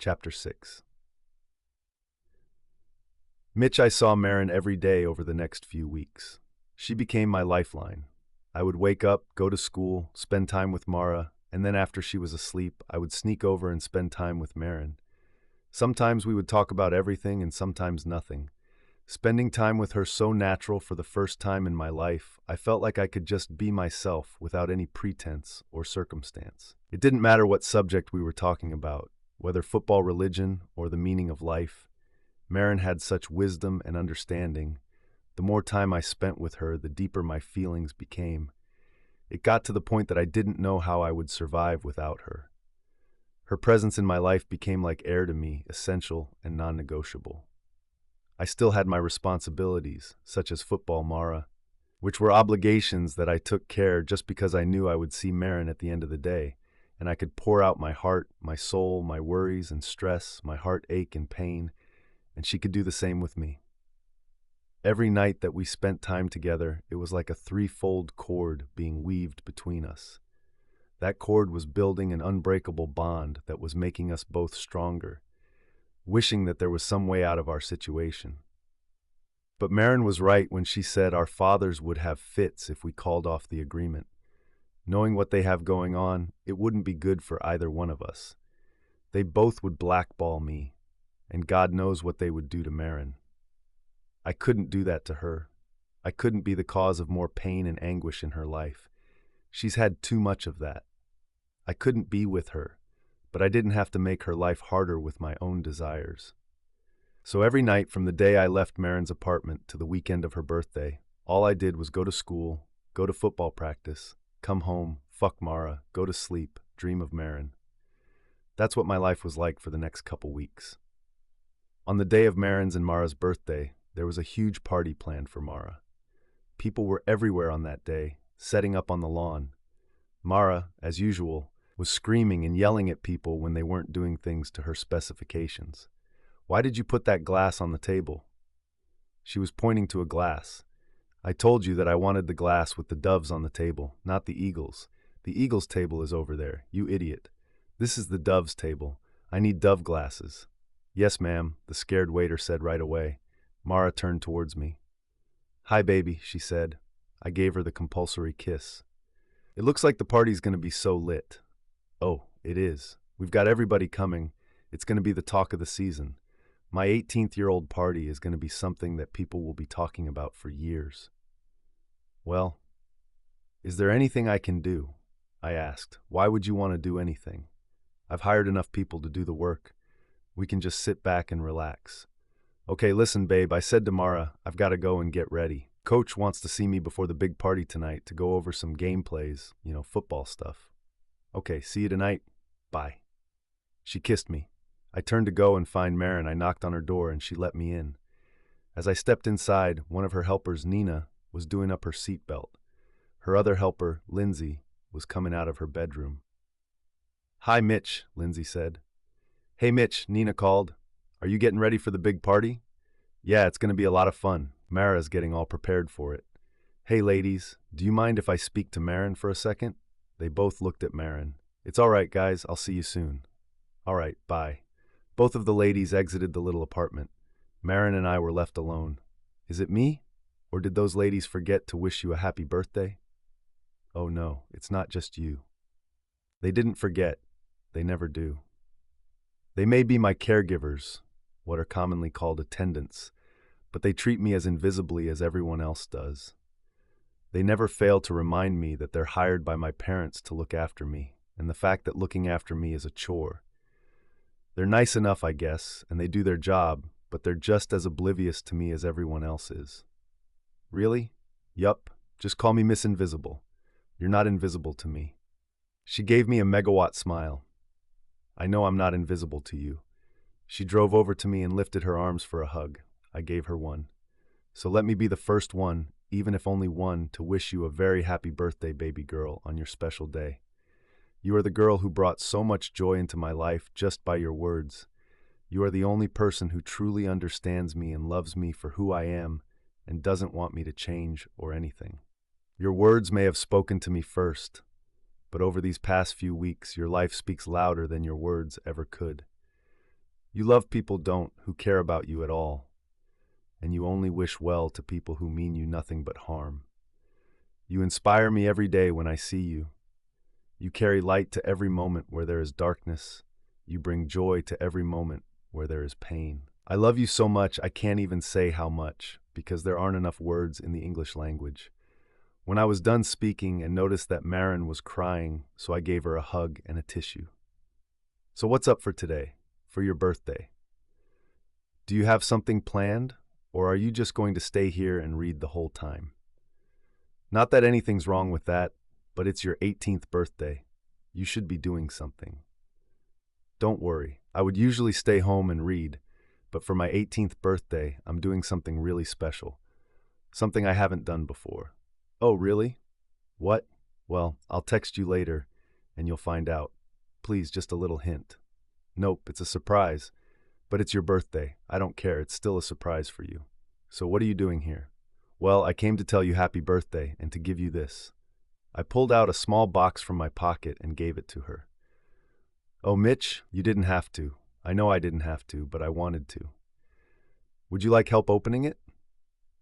Chapter 6. Mitch, I saw Marin every day over the next few weeks. She became my lifeline. I would wake up, go to school, spend time with Mara, and then after she was asleep, I would sneak over and spend time with Marin. Sometimes we would talk about everything and sometimes nothing. Spending time with her so natural for the first time in my life, I felt like I could just be myself without any pretense or circumstance. It didn't matter what subject we were talking about, whether football, religion, or the meaning of life. Marin had such wisdom and understanding. The more time I spent with her, the deeper my feelings became. It got to the point that I didn't know how I would survive without her. Her presence in my life became like air to me, essential and non-negotiable. I still had my responsibilities, such as football, Mara, which were obligations that I took care just because I knew I would see Marin at the end of the day, and I could pour out my heart, my soul, my worries and stress, my heartache and pain, and she could do the same with me. Every night that we spent time together, it was like a threefold cord being weaved between us. That cord was building an unbreakable bond that was making us both stronger, wishing that there was some way out of our situation. But Marin was right when she said our fathers would have fits if we called off the agreement. Knowing what they have going on, it wouldn't be good for either one of us. They both would blackball me, and God knows what they would do to Marin. I couldn't do that to her. I couldn't be the cause of more pain and anguish in her life. She's had too much of that. I couldn't be with her, but I didn't have to make her life harder with my own desires. So every night from the day I left Marin's apartment to the weekend of her birthday, all I did was go to school, go to football practice, come home, fuck Mara, go to sleep, dream of Marin. That's what my life was like for the next couple weeks. On the day of Marin's and Mara's birthday, there was a huge party planned for Mara. People were everywhere on that day, setting up on the lawn. Mara, as usual, was screaming and yelling at people when they weren't doing things to her specifications. "Why did you put that glass on the table?" She was pointing to a glass. "I told you that I wanted the glass with the doves on the table, not the eagles. The eagles' table is over there, you idiot. This is the doves' table. I need dove glasses." "Yes, ma'am," the scared waiter said right away. Mara turned towards me. "Hi, baby," she said. I gave her the compulsory kiss. "It looks like the party's going to be so lit." "Oh, it is. We've got everybody coming. It's going to be the talk of the season. My 18th-year-old party is going to be something that people will be talking about for years." "Well, is there anything I can do?" I asked. "Why would you want to do anything? I've hired enough people to do the work. We can just sit back and relax." "Okay, listen, babe, I said to Mara, I've got to go and get ready. Coach wants to see me before the big party tonight to go over some game plays, football stuff." "Okay, see you tonight. Bye." She kissed me. I turned to go and find Marin. I knocked on her door and she let me in. As I stepped inside, one of her helpers, Nina, was doing up her seatbelt. Her other helper, Lindsay, was coming out of her bedroom. "Hi, Mitch," Lindsay said. "Hey, Mitch," Nina called. "Are you getting ready for the big party?" "Yeah, it's going to be a lot of fun. Mara's getting all prepared for it." "Hey, ladies, do you mind if I speak to Marin for a second?" They both looked at Marin. "It's all right, guys. I'll see you soon." "All right, bye." Both of the ladies exited the little apartment. Marin and I were left alone. Is it me? Or did those ladies forget to wish you a happy birthday? Oh no, it's not just you. They didn't forget. They never do. They may be my caregivers, what are commonly called attendants, but they treat me as invisibly as everyone else does. They never fail to remind me that they're hired by my parents to look after me, and the fact that looking after me is a chore. They're nice enough, I guess, and they do their job, but they're just as oblivious to me as everyone else is. Really? Yup, just call me Miss Invisible. You're not invisible to me. She gave me a megawatt smile. I know I'm not invisible to you. She drove over to me and lifted her arms for a hug. I gave her one. So let me be the first one, even if only one, to wish you a very happy birthday, baby girl, on your special day. You are the girl who brought so much joy into my life just by your words. You are the only person who truly understands me and loves me for who I am and doesn't want me to change or anything. Your words may have spoken to me first, but over these past few weeks, your life speaks louder than your words ever could. You love people who care about you at all, and you only wish well to people who mean you nothing but harm. You inspire me every day when I see you. You carry light to every moment where there is darkness. You bring joy to every moment where there is pain. I love you so much I can't even say how much, because there aren't enough words in the English language. When I was done speaking and noticed that Maren was crying, so I gave her a hug and a tissue. So what's up for today, for your birthday? Do you have something planned, or are you just going to stay here and read the whole time? Not that anything's wrong with that, but it's your 18th birthday. You should be doing something. Don't worry, I would usually stay home and read, but for my 18th birthday, I'm doing something really special. Something I haven't done before. Oh, really? What? Well, I'll text you later, and you'll find out. Please, just a little hint. Nope, it's a surprise. But it's your birthday. I don't care, it's still a surprise for you. So what are you doing here? Well, I came to tell you happy birthday and to give you this. I pulled out a small box from my pocket and gave it to her. Oh, Mitch, you didn't have to. I know I didn't have to, but I wanted to. Would you like help opening it?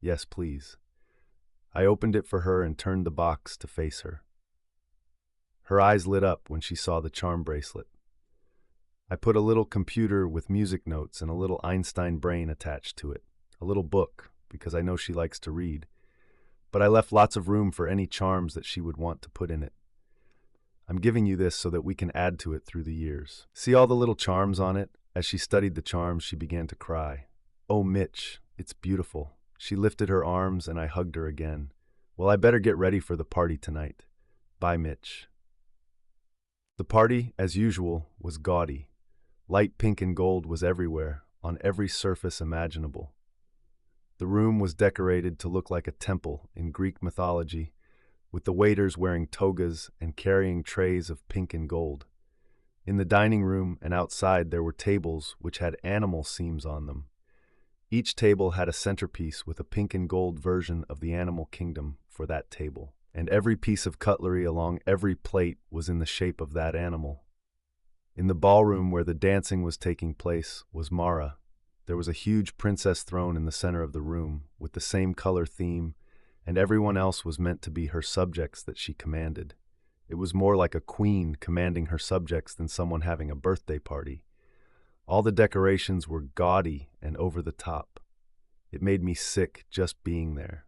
Yes, please. I opened it for her and turned the box to face her. Her eyes lit up when she saw the charm bracelet. I put a little computer with music notes and a little Einstein brain attached to it, a little book, because I know she likes to read. But I left lots of room for any charms that she would want to put in it. I'm giving you this so that we can add to it through the years. See all the little charms on it? As she studied the charms, she began to cry. Oh, Mitch, it's beautiful. She lifted her arms and I hugged her again. Well, I better get ready for the party tonight. Bye, Mitch. The party, as usual, was gaudy. Light pink and gold was everywhere, on every surface imaginable. The room was decorated to look like a temple in Greek mythology, with the waiters wearing togas and carrying trays of pink and gold. In the dining room and outside there were tables which had animal seams on them. Each table had a centerpiece with a pink and gold version of the animal kingdom for that table, and every piece of cutlery along every plate was in the shape of that animal. In the ballroom where the dancing was taking place was Mara. There was a huge princess throne in the center of the room, with the same color theme, and everyone else was meant to be her subjects that she commanded. It was more like a queen commanding her subjects than someone having a birthday party. All the decorations were gaudy and over the top. It made me sick just being there.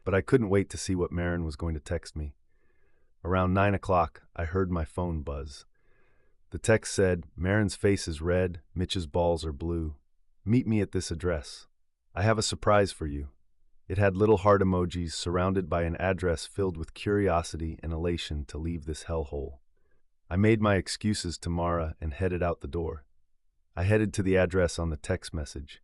But I couldn't wait to see what Maren was going to text me. Around 9 o'clock, I heard my phone buzz. The text said, Maren's face is red, Mitch's balls are blue. Meet me at this address. I have a surprise for you. It had little heart emojis surrounded by an address filled with curiosity and elation to leave this hellhole. I made my excuses to Mara and headed out the door. I headed to the address on the text message.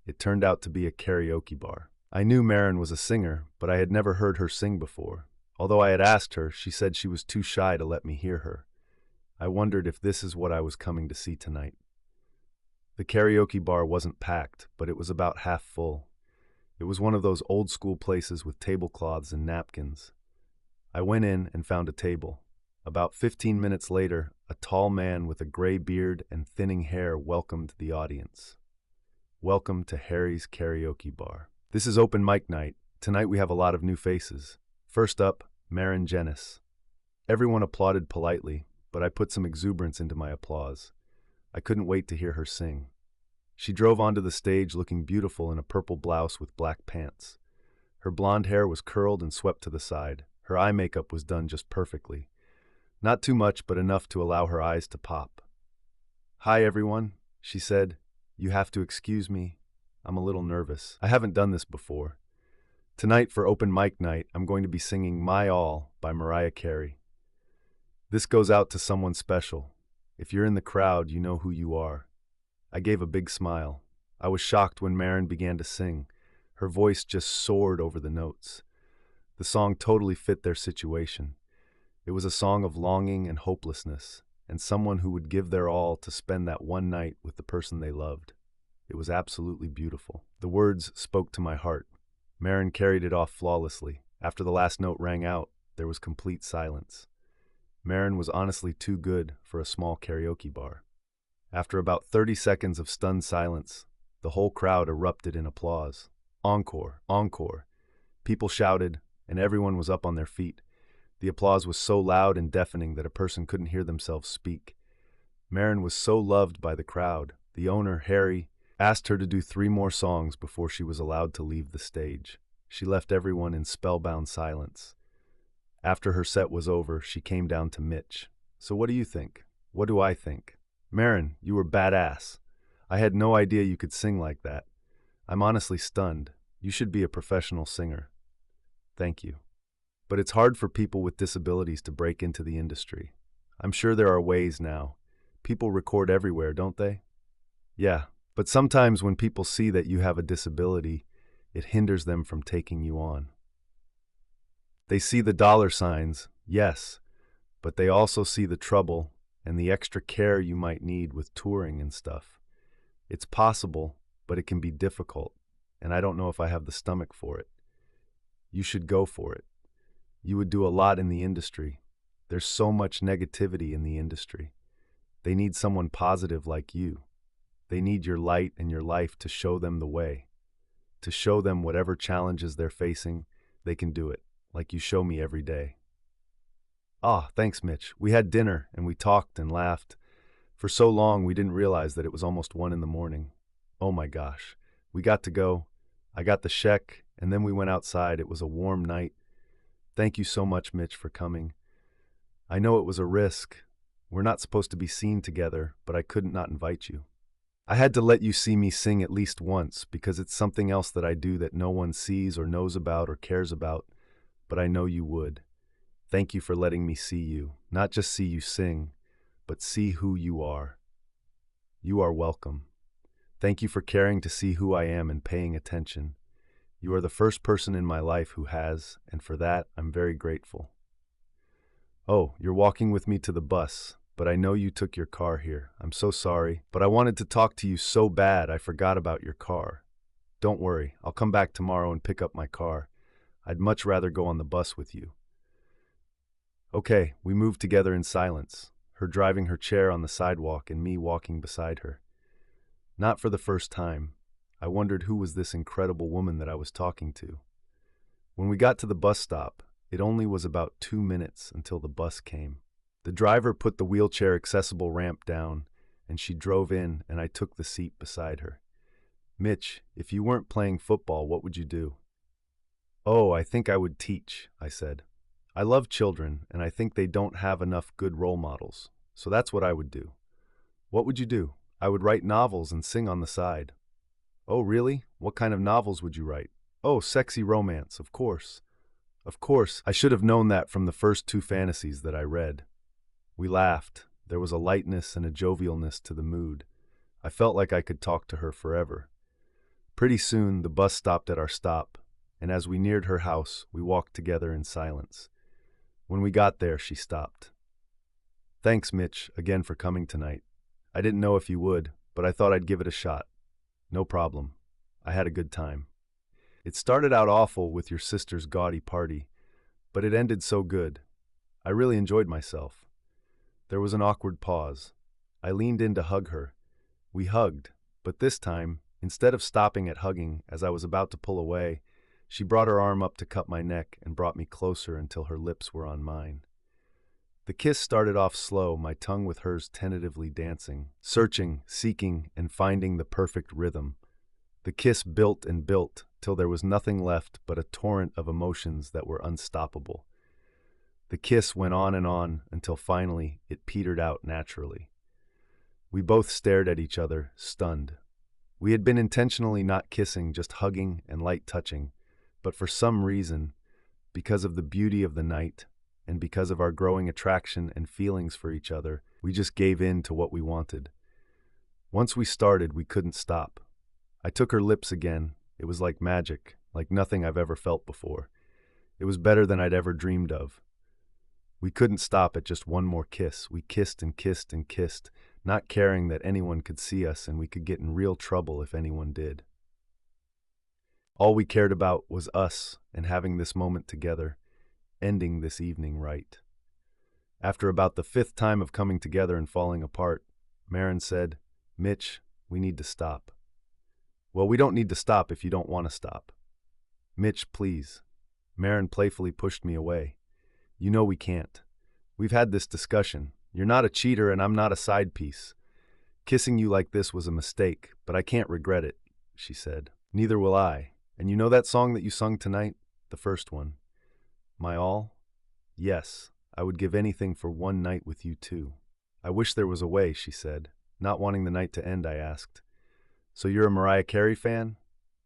It turned out to be a karaoke bar. I knew Maren was a singer, but I had never heard her sing before. Although I had asked her, she said she was too shy to let me hear her. I wondered if this is what I was coming to see tonight. The karaoke bar wasn't packed, but it was about half full. It was one of those old-school places with tablecloths and napkins. I went in and found a table. About 15 minutes later, a tall man with a gray beard and thinning hair welcomed the audience. Welcome to Harry's Karaoke Bar. This is open mic night. Tonight we have a lot of new faces. First up, Maren Jennis. Everyone applauded politely, but I put some exuberance into my applause. I couldn't wait to hear her sing. She drove onto the stage looking beautiful in a purple blouse with black pants. Her blonde hair was curled and swept to the side. Her eye makeup was done just perfectly. Not too much, but enough to allow her eyes to pop. Hi, everyone, she said. You have to excuse me. I'm a little nervous. I haven't done this before. Tonight, for open mic night, I'm going to be singing My All by Mariah Carey. This goes out to someone special. If you're in the crowd, you know who you are. I gave a big smile. I was shocked when Maren began to sing. Her voice just soared over the notes. The song totally fit their situation. It was a song of longing and hopelessness, and someone who would give their all to spend that one night with the person they loved. It was absolutely beautiful. The words spoke to my heart. Maren carried it off flawlessly. After the last note rang out, there was complete silence. Maren was honestly too good for a small karaoke bar. After about 30 seconds of stunned silence, the whole crowd erupted in applause. Encore, encore. People shouted, and everyone was up on their feet. The applause was so loud and deafening that a person couldn't hear themselves speak. Marin was so loved by the crowd. The owner, Harry, asked her to do 3 more songs before she was allowed to leave the stage. She left everyone in spellbound silence. After her set was over, she came down to Mitch. "So what do you think? What do I think?" "Marin, you were badass. I had no idea you could sing like that. I'm honestly stunned. You should be a professional singer." "Thank you. But it's hard for people with disabilities to break into the industry. I'm sure there are ways now. People record everywhere, don't they?" "Yeah, but sometimes when people see that you have a disability, it hinders them from taking you on. They see the dollar signs, yes, but they also see the trouble and the extra care you might need with touring and stuff. It's possible, but it can be difficult, and I don't know if I have the stomach for it. You should go for it. You would do a lot in the industry. There's so much negativity in the industry. They need someone positive like you. They need your light and your life to show them the way, to show them whatever challenges they're facing, they can do it, like you show me every day." "Ah, thanks, Mitch. We had dinner, and we talked and laughed. For so long, we didn't realize that it was almost 1 in the morning. Oh my gosh. We got to go. I got the check, and then we went outside. It was a warm night. Thank you so much, Mitch, for coming. I know it was a risk. We're not supposed to be seen together, but I couldn't not invite you. I had to let you see me sing at least once because it's something else that I do that no one sees or knows about or cares about, but I know you would. Thank you for letting me see you, not just see you sing, but see who you are. You are welcome. Thank you for caring to see who I am and paying attention. You are the first person in my life who has, and for that, I'm very grateful. Oh, you're walking with me to the bus, but I know you took your car here. I'm so sorry, but I wanted to talk to you so bad I forgot about your car. Don't worry, I'll come back tomorrow and pick up my car. I'd much rather go on the bus with you." Okay, we moved together in silence, her driving her chair on the sidewalk and me walking beside her. Not for the first time, I wondered who was this incredible woman that I was talking to. When we got to the bus stop, it only was about 2 minutes until the bus came. The driver put the wheelchair accessible ramp down, and she drove in, and I took the seat beside her. "Mitch, if you weren't playing football, what would you do?" "Oh, I think I would teach," I said. "I love children, and I think they don't have enough good role models, so that's what I would do." "What would you do?" "I would write novels and sing on the side." "Oh, really? What kind of novels would you write?" "Oh, sexy romance, of course." Of course, I should have known that from the first 2 fantasies that I read. We laughed. There was a lightness and a jovialness to the mood. I felt like I could talk to her forever. Pretty soon, the bus stopped at our stop, and as we neared her house, we walked together in silence. When we got there, she stopped. "Thanks, Mitch, again for coming tonight. I didn't know if you would, but I thought I'd give it a shot." "No problem. I had a good time." "It started out awful with your sister's gaudy party, but it ended so good. I really enjoyed myself." There was an awkward pause. I leaned in to hug her. We hugged, but this time, instead of stopping at hugging as I was about to pull away, she brought her arm up to cup my neck and brought me closer until her lips were on mine. The kiss started off slow, my tongue with hers tentatively dancing, searching, seeking, and finding the perfect rhythm. The kiss built and built till there was nothing left but a torrent of emotions that were unstoppable. The kiss went on until finally it petered out naturally. We both stared at each other, stunned. We had been intentionally not kissing, just hugging and light touching, but for some reason, because of the beauty of the night, and because of our growing attraction and feelings for each other, we just gave in to what we wanted. Once we started, we couldn't stop. I took her lips again. It was like magic, like nothing I've ever felt before. It was better than I'd ever dreamed of. We couldn't stop at just one more kiss. We kissed and kissed and kissed, not caring that anyone could see us and we could get in real trouble if anyone did. All we cared about was us and having this moment together, ending this evening right. After about the 5th time of coming together and falling apart, Marin said, Mitch, we need to stop. Well, we don't need to stop if you don't want to stop. Mitch, please. Marin playfully pushed me away. You know we can't. We've had this discussion. You're not a cheater and I'm not a side piece. Kissing you like this was a mistake, but I can't regret it, she said. Neither will I. And you know that song that you sung tonight? The first one. My all? Yes, I would give anything for one night with you too. I wish there was a way, she said. Not wanting the night to end, I asked. So you're a Mariah Carey fan?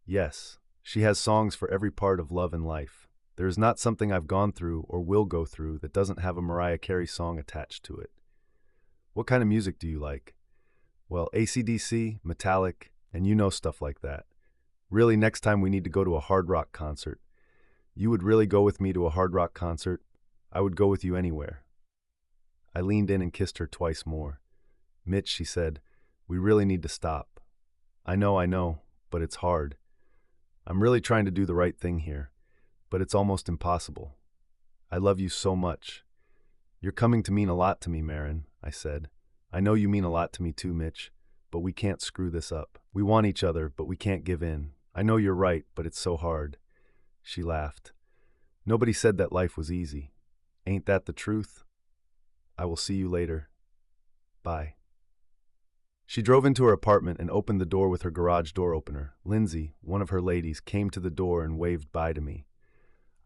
Yes. She has songs for every part of love and life. There is not something I've gone through or will go through that doesn't have a Mariah Carey song attached to it. What kind of music do you like? Well, AC/DC, Metallic, and you know stuff like that. Really, next time we need to go to a hard rock concert. You would really go with me to a hard rock concert? I would go with you anywhere. I leaned in and kissed her twice more. Mitch, she said, we really need to stop. I know, but it's hard. I'm really trying to do the right thing here, but it's almost impossible. I love you so much. You're coming to mean a lot to me, Marin, I said. I know you mean a lot to me too, Mitch, but we can't screw this up. We want each other, but we can't give in. I know you're right, but it's so hard. She laughed. Nobody said that life was easy. Ain't that the truth? I will see you later. Bye. She drove into her apartment and opened the door with her garage door opener. Lindsay, one of her ladies, came to the door and waved bye to me.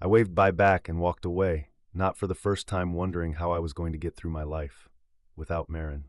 I waved bye back and walked away, not for the first time wondering how I was going to get through my life without Marin.